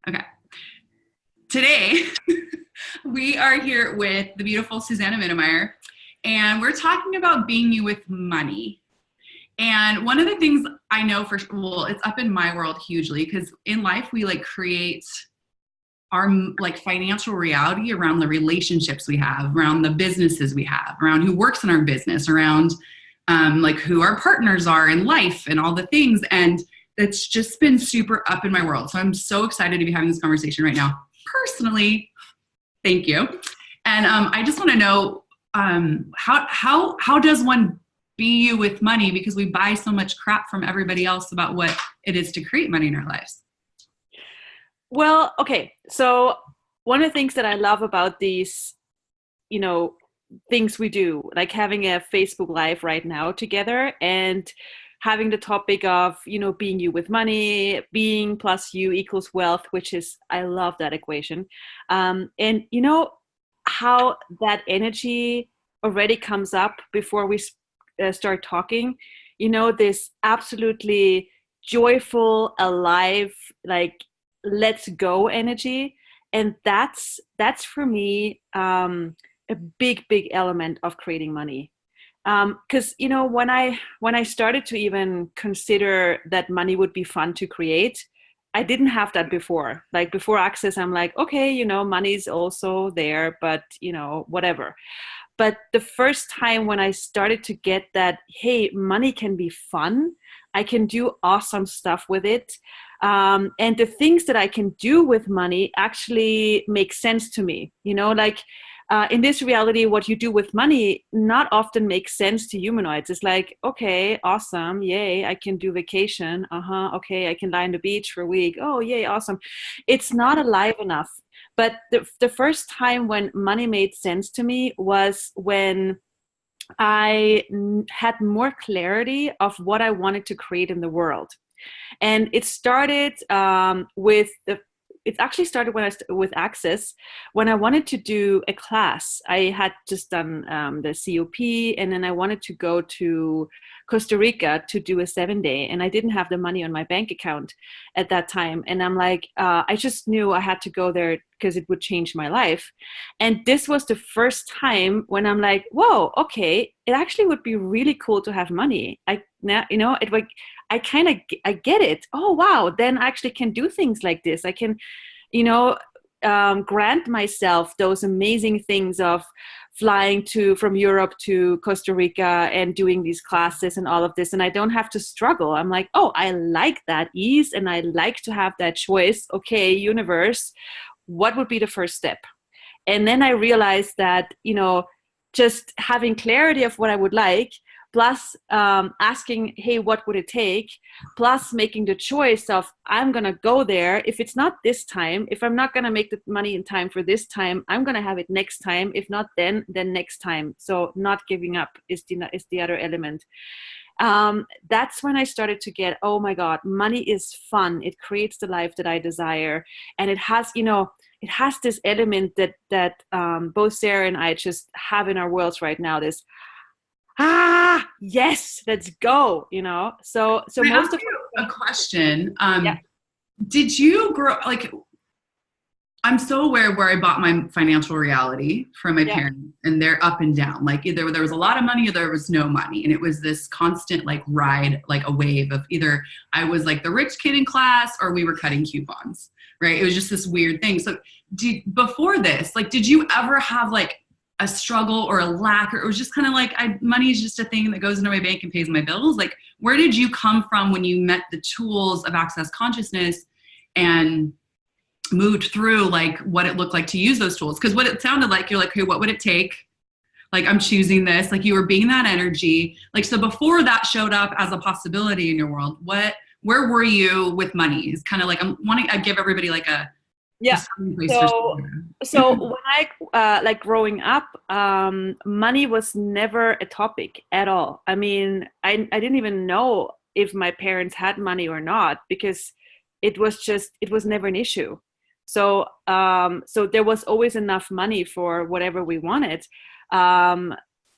Okay. Today, we are here with the beautiful Susanna Mittermaier, and we're talking about being you with money. And one of the things I know well, it's up in my world hugely because in life we like create our like financial reality around the relationships we have, around the businesses we have, around who works in our business, around like who our partners are in life and all the things. And it's just been super up in my world. So I'm so excited to be having this conversation right now. Personally, thank you. And I just want to know how does one be you with money, because we buy so much crap from everybody else about what it is to create money in our lives. Well, okay. So one of the things that I love about these, things we do, like having a Facebook Live right now together and having the topic of, being you with money, being plus you equals wealth, which is, I love that equation. And how that energy already comes up before we start talking, this absolutely joyful, alive, like, let's go energy. And that's for me a big element of creating money, because when I started to even consider that money would be fun to create, I didn't have that before. Like before Access, I'm like, okay, money's also there, but whatever. But the first time when I started to get that, hey, money can be fun, I can do awesome stuff with it. And the things that I can do with money actually make sense to me. In this reality, what you do with money not often makes sense to humanoids. It's like, okay, awesome, yay, I can do vacation. Okay, I can lie on the beach for a week. Oh, yay, awesome. It's not alive enough. But the first time when money made sense to me was when I had more clarity of what I wanted to create in the world. And it started it actually started with Access, when I wanted to do a class. I had just done the COP, and then I wanted to go to Costa Rica to do a 7-day, and I didn't have the money on my bank account at that time. And I'm like, I just knew I had to go there because it would change my life. And this was the first time when I'm like, whoa, okay, it actually would be really cool to have money. I get it. Oh, wow. Then I actually can do things like this. I can, grant myself those amazing things of flying from Europe to Costa Rica and doing these classes and all of this. And I don't have to struggle. I'm like, oh, I like that ease and I like to have that choice. Okay, universe, what would be the first step? And then I realized that, just having clarity of what I would like, plus asking, hey, what would it take? Plus making the choice of, I'm going to go there. If it's not this time, if I'm not going to make the money in time for this time, I'm going to have it next time. If not then next time. So not giving up is the other element. That's when I started to get, oh my God, money is fun. It creates the life that I desire. And it has, it has this element that both Sarah and I just have in our worlds right now, this, yes, let's go, so Can I most ask you a question? Yeah. Did you grow, like, I'm so aware where I bought my financial reality from my parents, and they're up and down. Like either there was a lot of money or there was no money. And it was this constant like ride, like a wave of either I was like the rich kid in class or we were cutting coupons, right? It was just this weird thing. So before this, like, did you ever have like a struggle or a lack, or it was just kind of like, money is just a thing that goes into my bank and pays my bills? Like, where did you come from when you met the tools of Access Consciousness and moved through like what it looked like to use those tools? Because what it sounded like, you're like, okay, what would it take? Like, I'm choosing this. Like, you were being that energy. Like, so before that showed up as a possibility in your world, where were you with money? It's kind of like, I give everybody like a so when I like growing up, money was never a topic at all. I mean, I didn't even know if my parents had money or not, because it was never an issue. So so there was always enough money for whatever we wanted.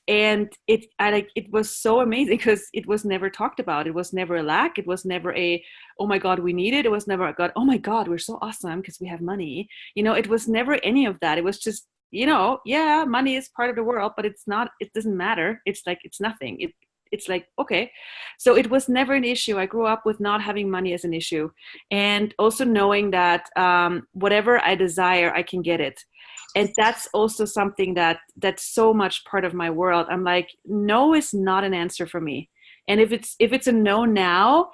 and it was so amazing because it was never talked about. It was never a lack. It was never a, oh my God, we need it. It was never a God, oh my God, we're so awesome because we have money. It was never any of that. It was just, yeah, money is part of the world, but it's not, it doesn't matter. It's like, it's nothing. It's like, okay. So it was never an issue. I grew up with not having money as an issue, and also knowing that whatever I desire, I can get it. And that's also something that's so much part of my world. I'm like, no is not an answer for me. And if it's a no now,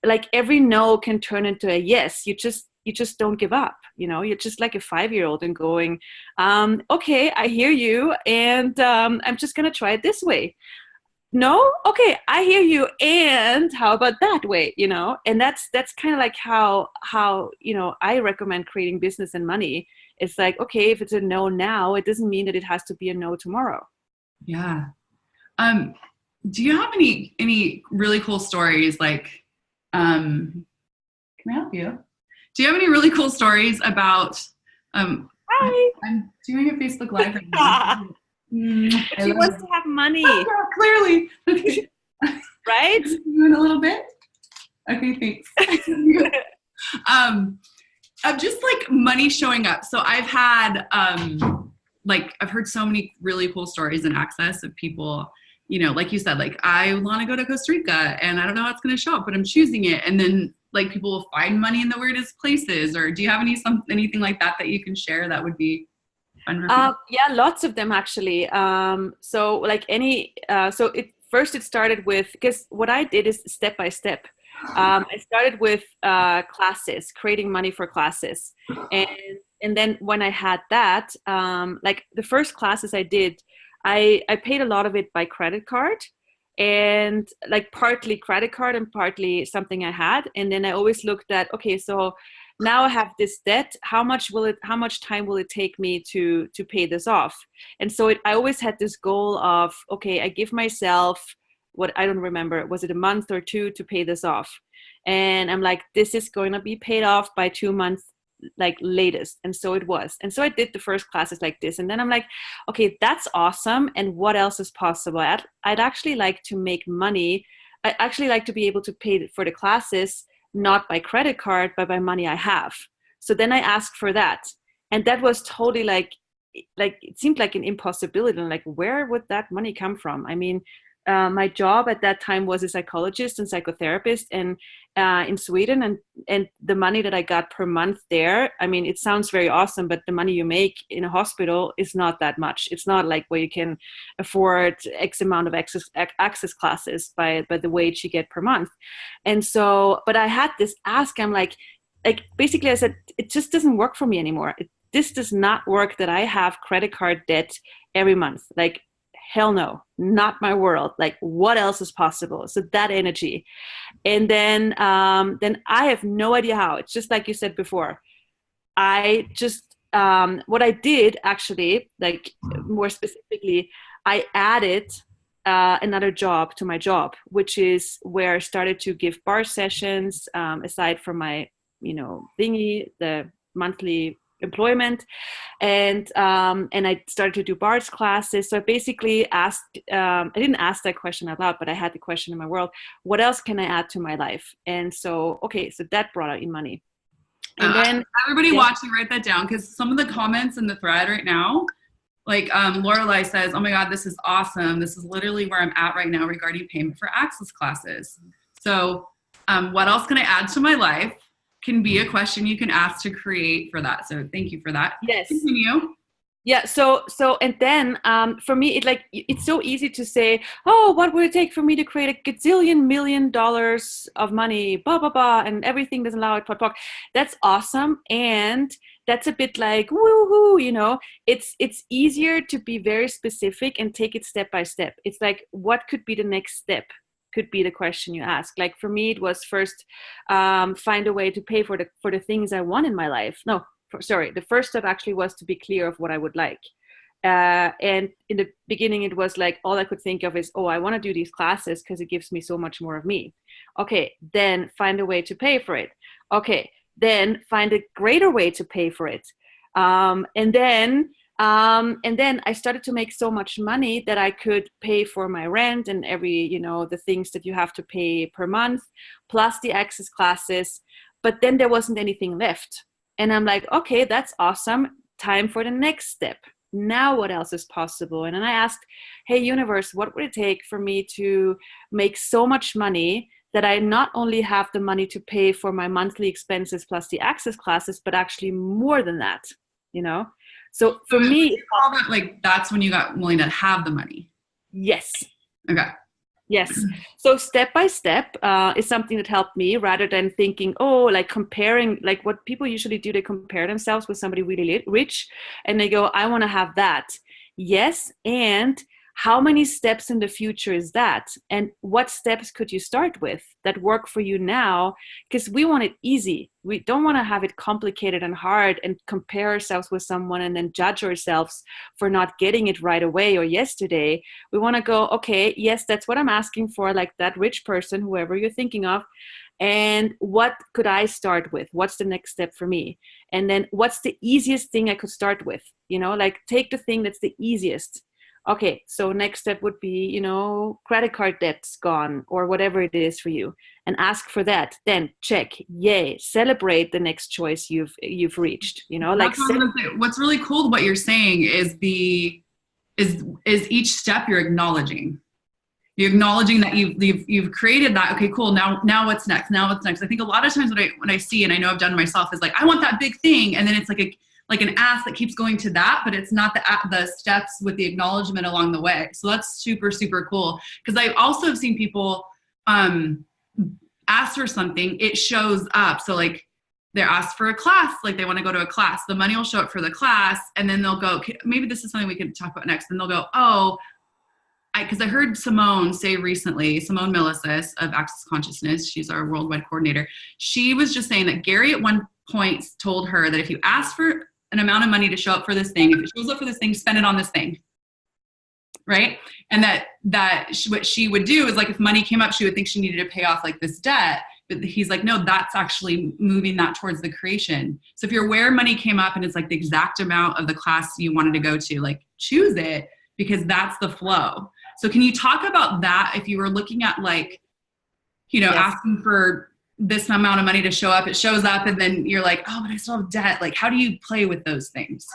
like every no can turn into a yes. You just don't give up. You're just like a 5-year-old and going, okay, I hear you, and I'm just gonna try it this way. No, okay, I hear you, and how about that way? And that's kind of like how I recommend creating business and money. It's like, okay, if it's a no now, it doesn't mean that it has to be a no tomorrow. Yeah. Do you have any really cool stories? Like, can I help you? Do you have any really cool stories about? Hi. I'm doing a Facebook Live right now. But she wants to have money. Oh, yeah, clearly. Okay. Right? Doing a little bit. Okay, thanks. Just like money showing up. So I've had I've heard so many really cool stories in Access of people, like you said, like I want to go to Costa Rica and I don't know how it's going to show up, but I'm choosing it. And then like people will find money in the weirdest places. Or do you have anything like that you can share that would be fun for people? Yeah, lots of them actually. So like it started with, because what I did is step by step. I started with classes, creating money for classes. And then when I had that, like the first classes I did, I paid a lot of it by credit card, and like partly credit card and partly something I had. And then I always looked at, okay, so now I have this debt. How much time will it take me to pay this off? And so I always had this goal of, okay, I give myself, what I don't remember, was it a month or two to pay this off? And I'm like, this is going to be paid off by 2 months, like latest. And so it was. And so I did the first classes like this. And then I'm like, okay, that's awesome. And what else is possible? I'd actually like to make money. I actually like to be able to pay for the classes, not by credit card, but by money I have. So then I asked for that. And that was totally like it seemed like an impossibility. I'm like, where would that money come from? I mean, my job at that time was a psychologist and psychotherapist, and in Sweden, and the money that I got per month there, I mean, it sounds very awesome, but the money you make in a hospital is not that much. It's not like where you can afford X amount of access classes by the wage you get per month. And so, but I had this ask, I'm like basically I said, it just doesn't work for me anymore. This does not work that I have credit card debt every month. Like, hell no, not my world. Like, what else is possible? So that energy. And then I have no idea how. It's just like you said before. I just, what I did actually, like more specifically, I added another job to my job, which is where I started to give bar sessions, aside from my, thingy, the monthly employment, and I started to do bars classes. So I basically asked, I didn't ask that question out loud, but I had the question in my world, what else can I add to my life? And so, okay, so that brought in money. And then everybody watching, write that down, because some of the comments in the thread right now, like Lorelei says, oh my God, this is awesome. This is literally where I'm at right now regarding payment for access classes. So what else can I add to my life? Can be a question you can ask to create for that. So thank you for that. Yes. Continue. Yeah. So, and then for me, it's so easy to say, oh, what would it take for me to create a gazillion $1 million of money, blah, blah, blah, and everything doesn't allow it, talk. That's awesome. And that's a bit like, woohoo, it's easier to be very specific and take it step by step. It's like, what could be the next step? Could be the question you ask. Like for me, it was first find a way to pay for the things I want in my life. The first step actually was to be clear of what I would like. And in the beginning, it was like, all I could think of is, I want to do these classes because it gives me so much more of me. Okay, then find a way to pay for it. Okay, then find a greater way to pay for it. And then And then I started to make so much money that I could pay for my rent and the things that you have to pay per month, plus the access classes. But then there wasn't anything left. And I'm like, okay, that's awesome. Time for the next step. Now what else is possible? And then I asked, hey, universe, what would it take for me to make so much money that I not only have the money to pay for my monthly expenses plus the access classes, but actually more than that, So for me, that's when you got willing to have the money. Yes. Okay. Yes. So step by step is something that helped me, rather than thinking, comparing, like what people usually do, they compare themselves with somebody really rich and they go, I want to have that. Yes. And how many steps in the future is that? And what steps could you start with that work for you now? Because we want it easy. We don't want to have it complicated and hard and compare ourselves with someone and then judge ourselves for not getting it right away or yesterday. We want to go, okay, yes, that's what I'm asking for, like that rich person, whoever you're thinking of. And what could I start with? What's the next step for me? And then what's the easiest thing I could start with? Take the thing that's the easiest. Okay, so next step would be, credit card debt's gone or whatever it is for you, and ask for that. Then check, yay, celebrate the next choice you've reached. What's really cool what you're saying is is each step you're acknowledging. You're acknowledging that you've created that. Okay, cool. Now what's next? Now what's next? I think a lot of times what I see, and I know I've done myself, is like I want that big thing, and then it's like an ask that keeps going to that, but it's not the steps with the acknowledgement along the way. So that's super, super cool. Because I also have seen people ask for something, it shows up. So like they're asked for a class, like they want to go to a class, the money will show up for the class, and then they'll go, okay, maybe this is something we can talk about next. And they'll go, because I heard Simone say recently, Simone Milicis of Access Consciousness, she's our worldwide coordinator. She was just saying that Gary at one point told her that if you ask for an amount of money to show up for this thing, if it shows up for this thing, spend it on this thing, right? And what she would do is, like, if money came up, she would think she needed to pay off like this debt, but he's like, no, that's actually moving that towards the creation. So if you're where money came up and it's like the exact amount of the class you wanted to go to, like choose it, because that's the flow. So can you talk about that? If you were looking at Yes. asking for this amount of money to show up, it shows up, and then you're like, oh, but I still have debt. Like, how do you play with those things?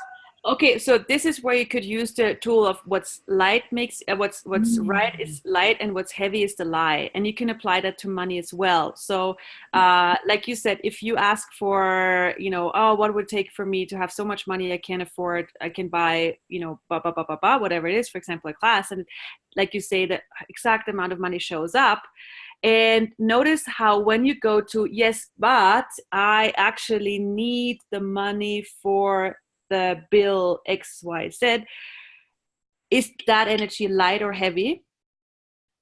Okay, so this is where you could use the tool of what's light makes what's right is light, and what's heavy is the lie, and you can apply that to money as well. So, like you said, if you ask for, what would it take for me to have so much money I can't afford, I can buy, whatever it is, for example, a class, and like you say, the exact amount of money shows up. And notice how when you go to, yes, but I actually need the money for the bill XYZ, is that energy light or heavy?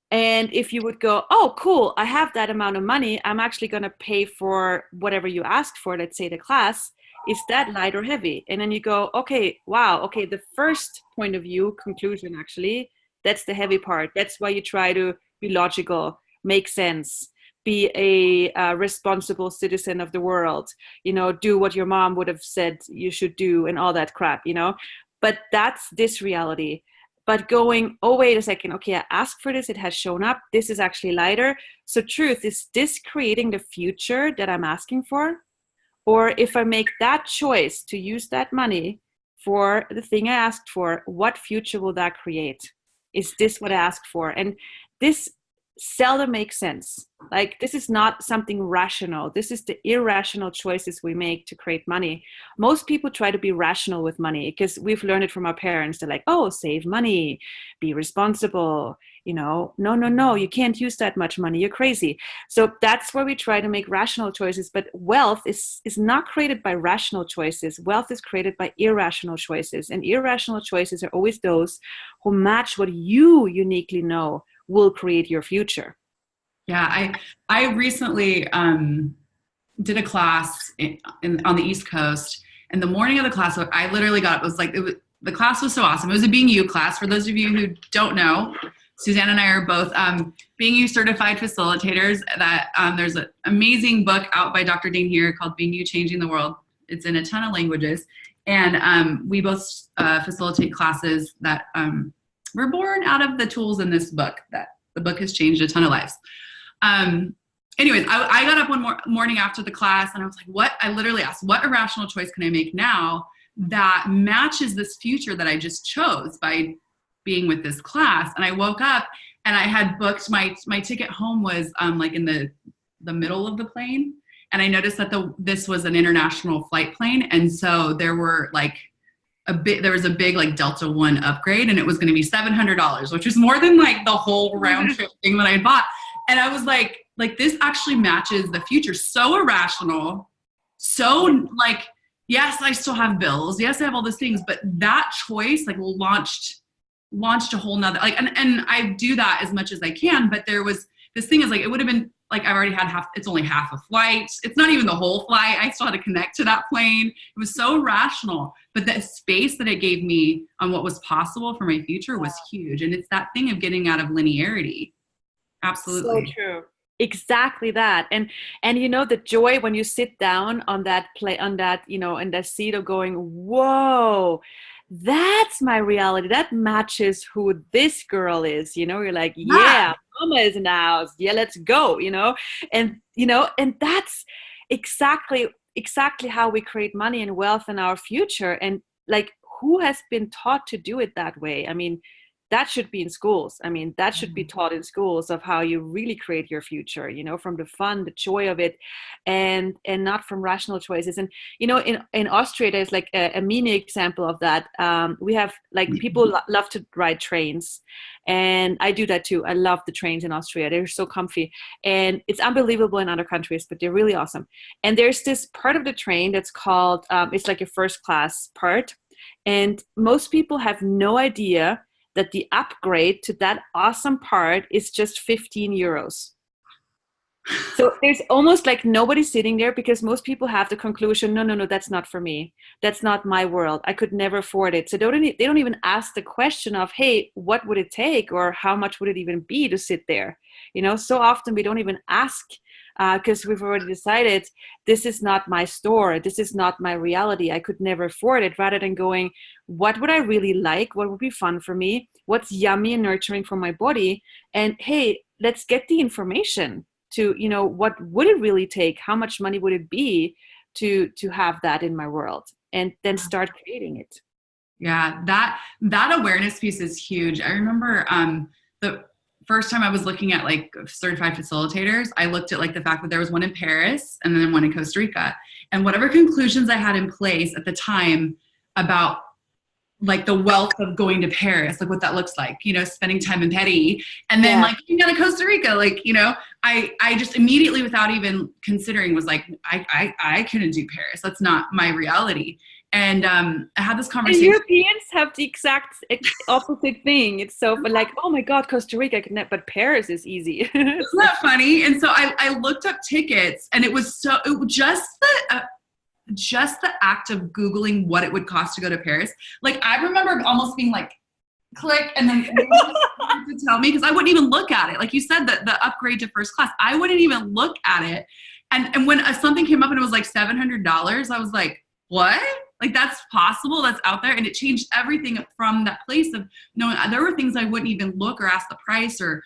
And if you would go, oh, cool, I have that amount of money, I'm actually going to pay for whatever you asked for, let's say the class, is that light or heavy? And then you go, okay, wow, okay, the first point of view, conclusion, actually, that's the heavy part. That's why you try to be logical, make sense, be a responsible citizen of the world, do what your mom would have said you should do and all that crap, but that's this reality. But going, oh, wait a second, okay, I asked for this, it has shown up, this is actually lighter. So truth, is this creating the future that I'm asking for? Or if I make that choice to use that money for the thing I asked for, what future will that create? Is this what I asked for? And this seldom makes sense. Like, this is not something rational. This is the irrational choices we make to create money. Most people try to be rational with money because we've learned it from our parents. They're like, oh, save money, be responsible. No, you can't use that much money. You're crazy. So that's where we try to make rational choices. But wealth is not created by rational choices. Wealth is created by irrational choices. And irrational choices are always those who match what you uniquely know will create your future. Yeah, I recently did a class on the East Coast, and the morning of the class, I literally got, the class was so awesome. It was a Being You class. For those of you who don't know, Susanna and I are both Being You Certified Facilitators. That there's an amazing book out by Dr. Dain Heer called Being You Changing the World. It's in a ton of languages. And we both facilitate classes that were born out of the tools in this book. That the book has changed a ton of lives. Anyways, I got up one morning after the class and I was like, I literally asked, what irrational choice can I make now that matches this future that I just chose by being with this class? And I woke up and I had booked my ticket home was like in the middle of the plane. And I noticed that this was an international flight plane. And so there were like there was a big like Delta One upgrade and it was going to be $700, which was more than like the whole round trip thing that I had bought. And I was like this actually matches the future. So irrational. So like, yes, I still have bills. Yes, I have all those things, but that choice like launched a whole nother, like, and I do that as much as I can, but there was this thing is like, it would have been like, I've already had it's only half a flight. It's not even the whole flight. I still had to connect to that plane. It was so rational, but the space that it gave me on what was possible for my future was huge. And it's that thing of getting out of linearity. Absolutely. So true. Exactly that. And the joy when you sit down on that in that seat of going, whoa, that's my reality. That matches who this girl is. You're like, yeah, mama is in the house. Yeah, let's go, and that's exactly how we create money and wealth in our future. And like, who has been taught to do it that way? I mean, that should be in schools. I mean, that should be taught in schools of how you really create your future, from the fun, the joy of it, and not from rational choices. And, in Austria, there's like a mini example of that. We have like people love to ride trains, and I do that too. I love the trains in Austria. They're so comfy, and it's unbelievable in other countries, but they're really awesome. And there's this part of the train that's called, it's like a first class part. And most people have no idea that the upgrade to that awesome part is just 15 euros. So there's almost like nobody sitting there because most people have the conclusion, no, that's not for me. That's not my world. I could never afford it. So they don't even ask the question of, hey, what would it take or how much would it even be to sit there? So often we don't even ask because we've already decided this is not my store. This is not my reality. I could never afford it, rather than going, what would I really like? What would be fun for me? What's yummy and nurturing for my body? And hey, let's get the information to, what would it really take? How much money would it be to have that in my world? And then start creating it. Yeah, that awareness piece is huge. I remember the first time I was looking at like certified facilitators, I looked at like the fact that there was one in Paris and then one in Costa Rica, and whatever conclusions I had in place at the time about like the wealth of going to Paris, like what that looks like, spending time in Petty, and then like you go to Costa Rica, like, I just immediately, without even considering, was like, I couldn't do Paris. That's not my reality. And I had this conversation. And Europeans have the exact opposite thing. It's so like, oh my God, Costa Rica, but Paris is easy. Isn't that funny? And so I looked up tickets, and it was just the act of Googling what it would cost to go to Paris. Like, I remember almost being like, click, and then to tell me, because I wouldn't even look at it. Like you said, the upgrade to first class, I wouldn't even look at it. And when something came up and it was like $700, I was like, what? Like, that's possible? That's out there? And it changed everything from that place of knowing there were things I wouldn't even look or ask the price or,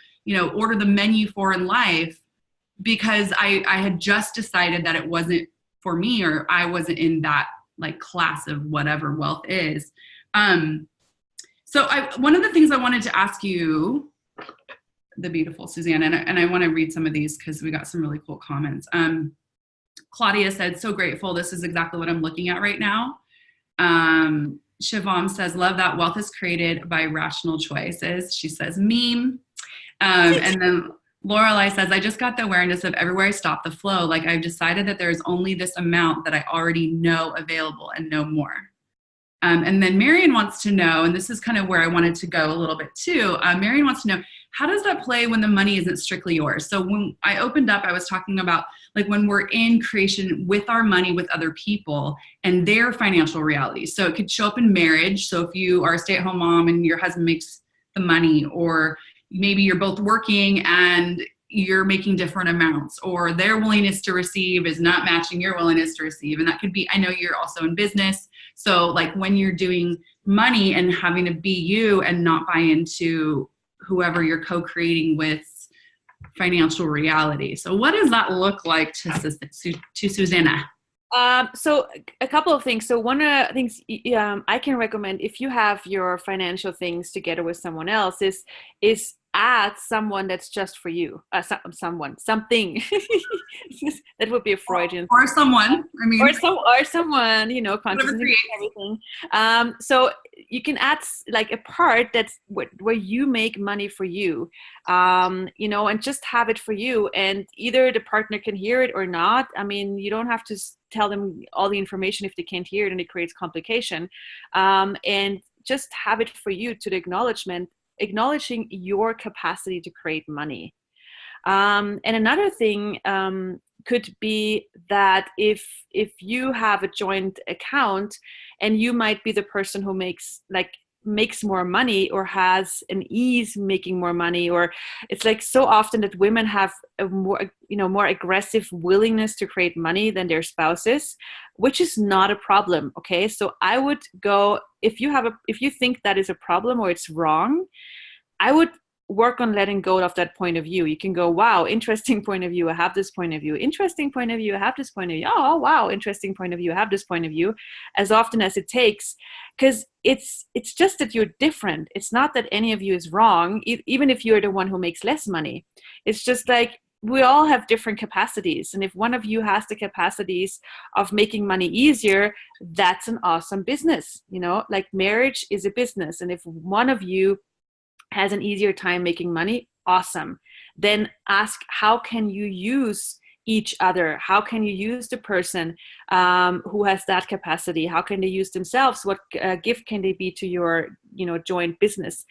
order the menu for in life, because I had just decided that it wasn't for me, or I wasn't in that like class of whatever wealth is. So one of the things I wanted to ask you, the beautiful Susanna, and I want to read some of these because we got some really cool comments. Claudia said, so grateful. This is exactly what I'm looking at right now. Shivam says, love that wealth is created by rational choices. She says, meme. And then Lorelei says, I just got the awareness of everywhere I stop, the flow. Like, I've decided that there's only this amount that I already know available and no more. And then Marion wants to know, and this is kind of where I wanted to go a little bit too. Marion wants to know, how does that play when the money isn't strictly yours? So when I opened up, I was talking about like when we're in creation with our money with other people and their financial realities. So it could show up in marriage. So if you are a stay-at-home mom and your husband makes the money, or maybe you're both working and you're making different amounts, or their willingness to receive is not matching your willingness to receive. And that could be, I know you're also in business. So like when you're doing money and having to be you and not buy into whoever you're co-creating with financial reality. So what does that look like to Susanna? So a couple of things. So one of the things I can recommend if you have your financial things together with someone else is add someone that's just for you. Something that would be a Freudian. Or someone. I mean, or someone, consciousness and everything. So you can add like a part that's where you make money for you, and just have it for you. And either the partner can hear it or not. I mean, you don't have to tell them all the information if they can't hear it, and it creates complication. And just have it for you to the acknowledging your capacity to create money. And another thing could be that if you have a joint account and you might be the person who makes more money or has an ease making more money, or it's like so often that women have a more aggressive willingness to create money than their spouses, which is not a problem. Okay, so I would go, if you think that is a problem or it's wrong, I would work on letting go of that point of view. You can go, wow, interesting point of view, I have this point of view. Interesting point of view, I have this point of view. Oh, wow, interesting point of view, I have this point of view, as often as it takes, because it's just that you're different. It's not that any of you is wrong, even if you're the one who makes less money. It's just like we all have different capacities. And if one of you has the capacities of making money easier, that's an awesome business. Like marriage is a business. And if one of you has an easier time making money, awesome. Then ask, how can you use each other? How can you use the person who has that capacity? How can they use themselves? What gift can they be to your joint business?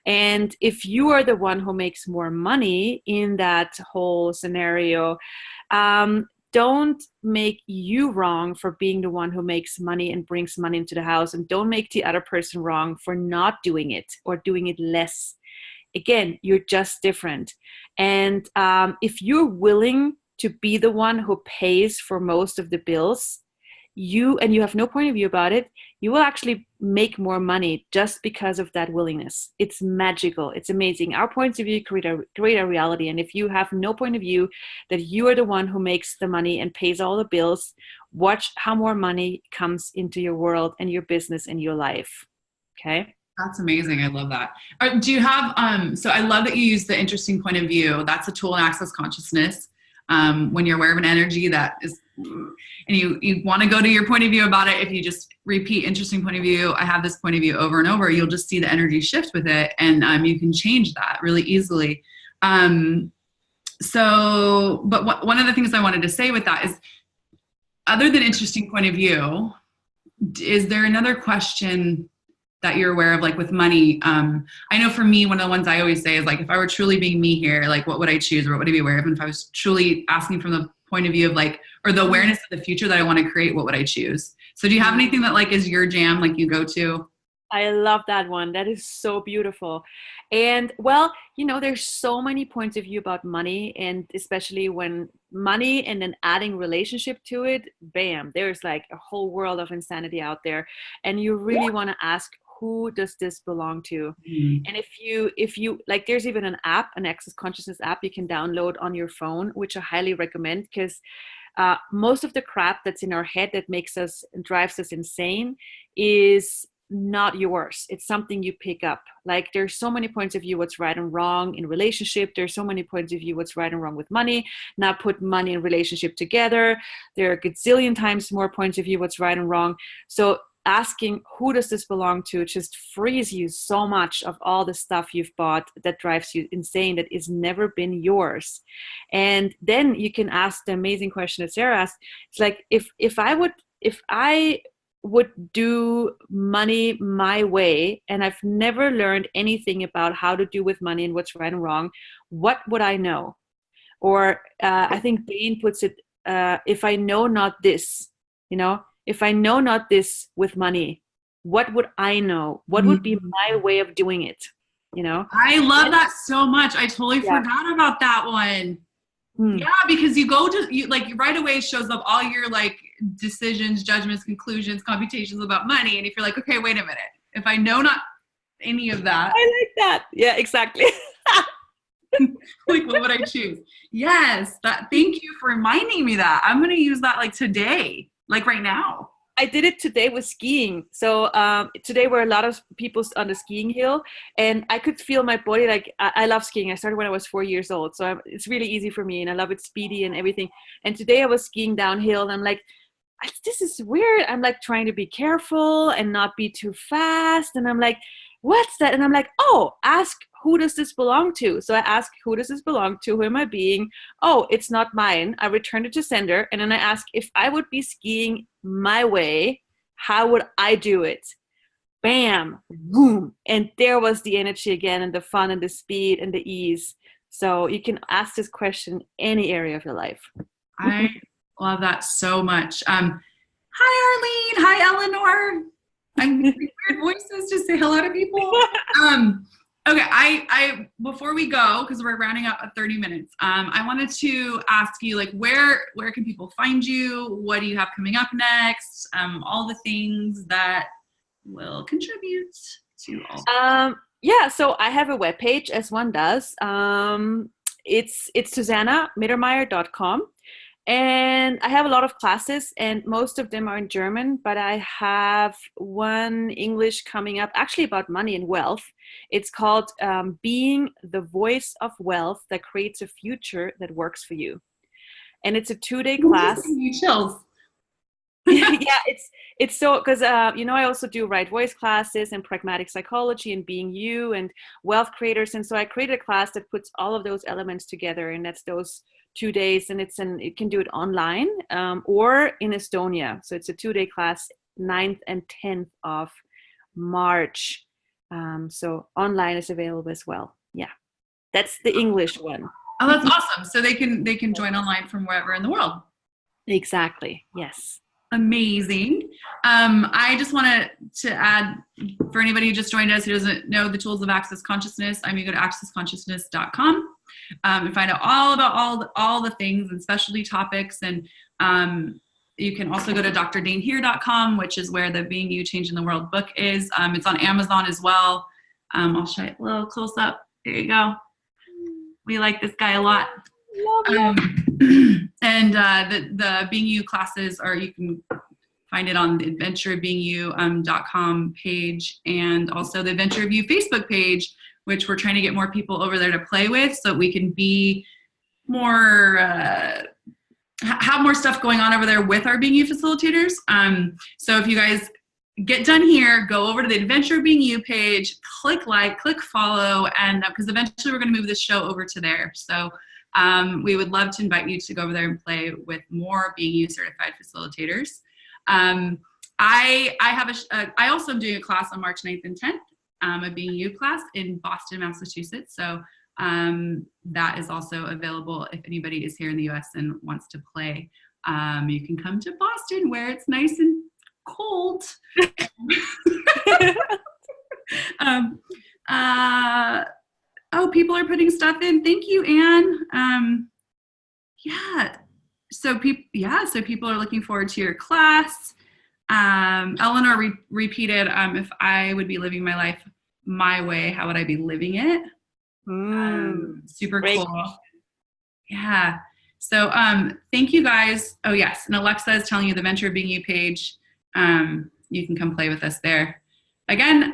And if you are the one who makes more money in that whole scenario, don't make you wrong for being the one who makes money and brings money into the house, and don't make the other person wrong for not doing it or doing it less. Again, you're just different. And if you're willing to be the one who pays for most of the bills, you have no point of view about it, you will actually make more money just because of that willingness. It's magical. It's amazing. Our points of view create a reality. And if you have no point of view that you are the one who makes the money and pays all the bills, watch how more money comes into your world and your business and your life. Okay? That's amazing. I love that. Do you have, so I love that you use the interesting point of view. That's a tool in access consciousness. When you're aware of an energy that is, and you want to go to your point of view about it, if you just repeat interesting point of view, I have this point of view over and over, you'll just see the energy shift with it. And you can change that really easily. But one of the things I wanted to say with that is, other than interesting point of view, is there another question that you're aware of, like with money? I know for me, one of the ones I always say is like, if I were truly being me here, like what would I choose, or what would I be aware of? And if I was truly asking from the point of view of like, or the awareness of the future that I want to create, what would I choose? So do you have anything that like is your jam, like you go to? I love that one. That is so beautiful. And well, there's so many points of view about money, and especially when money and then adding relationship to it, bam, there's like a whole world of insanity out there. And you really want to ask, who does this belong to? And if you like, there's even an app, an access consciousness app you can download on your phone, which I highly recommend, because most of the crap that's in our head that drives us insane is not yours. It's something you pick up. Like there's so many points of view what's right and wrong in relationship. There's so many points of view what's right and wrong with money. Now put money and relationship together. There are a gazillion times more points of view what's right and wrong. So asking who does this belong to just frees you so much of all the stuff you've bought that drives you insane, that is never been yours. And then you can ask the amazing question that Sarah asked. It's like, if I would do money my way, and I've never learned anything about how to do with money and what's right and wrong, what would I know? Or I think Dain puts it, if I know not this, if I know not this with money, what would I know? What would be my way of doing it? you know? I love that so much. I totally Yeah. forgot about that one. Yeah, because you like right away shows up all your like decisions, judgments, conclusions, computations about money. And if you're like, okay, wait a minute, if I know not any of that, I like that. Yeah, exactly. like what would I choose? Yes, thank you for reminding me that. I'm gonna use that like today, like right now. I did it today with skiing. So today were a lot of people on the skiing hill, and I could feel my body. Like I love skiing. I started when I was 4 years old, so it's really easy for me, and I love it speedy and everything. And today I was skiing downhill, and I'm like, this is weird. I'm like trying to be careful and not be too fast, and I'm like, what's that? And I'm like, oh, ask who does this belong to? So I ask, who does this belong to? Who am I being? Oh, it's not mine. I returned it to sender. And then I ask, if I would be skiing my way, how would I do it? Bam, boom. And there was the energy again, and the fun and the speed and the ease. So you can ask this question any area of your life. I love that so much. Hi, Arlene. Hi, Eleanor. I'm using weird voices to say hello to people. Okay, I before we go, because we're rounding up at 30 minutes, I wanted to ask you, like, where can people find you? What do you have coming up next? All the things that will contribute to all. Yeah, so I have a webpage, as one does. It's SusannaMittermaier.com. And I have a lot of classes, and most of them are in German, but I have one English coming up, actually about money and wealth. It's called Being the Voice of Wealth That Creates a Future That Works for You. And it's a 2-day class. You chills. Yeah, it's so, because I also do right voice classes and pragmatic psychology and Being You and wealth creators. And so I created a class that puts all of those elements together, and that's those 2 days, and it can do it online or in Estonia. So it's a 2-day class, 9th and 10th of March. So online is available as well. Yeah, that's the English one. Oh, that's awesome. So they can join online from wherever in the world. Exactly. Yes. Amazing. I just wanted to add, for anybody who just joined us who doesn't know the tools of Access Consciousness, you go to accessconsciousness.com and find out all about all the things and specialty topics. And you can also go to drdainheer.com, which is where the Being You Changing the World book is. It's on Amazon as well. I'll show you a little close up. There you go. We like this guy a lot. And the Being You classes you can find it on the adventureofbeingyou.com page, and also the Adventure of You Facebook page, which we're trying to get more people over there to play with, so we can be more have more stuff going on over there with our Being You facilitators. So if you guys get done here, go over to the Adventure of Being You page, click like, click follow, and because eventually we're going to move this show over to there. So we would love to invite you to go over there and play with more Being You certified facilitators. I also am doing a class on March 9th and 10th, a Being You class in Boston, Massachusetts. So that is also available if anybody is here in the US and wants to play. You can come to Boston where it's nice and cold. Oh, people are putting stuff in. Thank you, Anne. Yeah. So people are looking forward to your class. Eleanor repeated, if I would be living my life my way, how would I be living it? Super great. Cool. Yeah. So thank you guys. Oh yes. And Alexa is telling you the Adventure of Being You page. You can come play with us there. Again,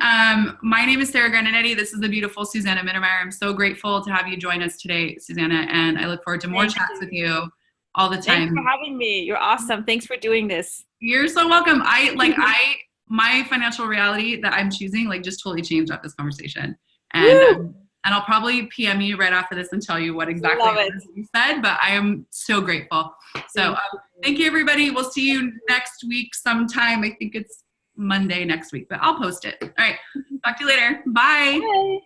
my name is Sarah Grandinetti. This is the beautiful Susanna Mittermaier. I'm so grateful to have you join us today, Susanna, and I look forward to more chats with you all the time. Thanks for having me. You're awesome. Thanks for doing this. You're so welcome. My financial reality that I'm choosing just totally changed after this conversation. And I'll probably PM you right after this and tell you what exactly you said, but I am so grateful. So thank you, everybody. We'll see you next week sometime. I think it's Monday next week, but I'll post it. All right. Talk to you later. Bye. Bye.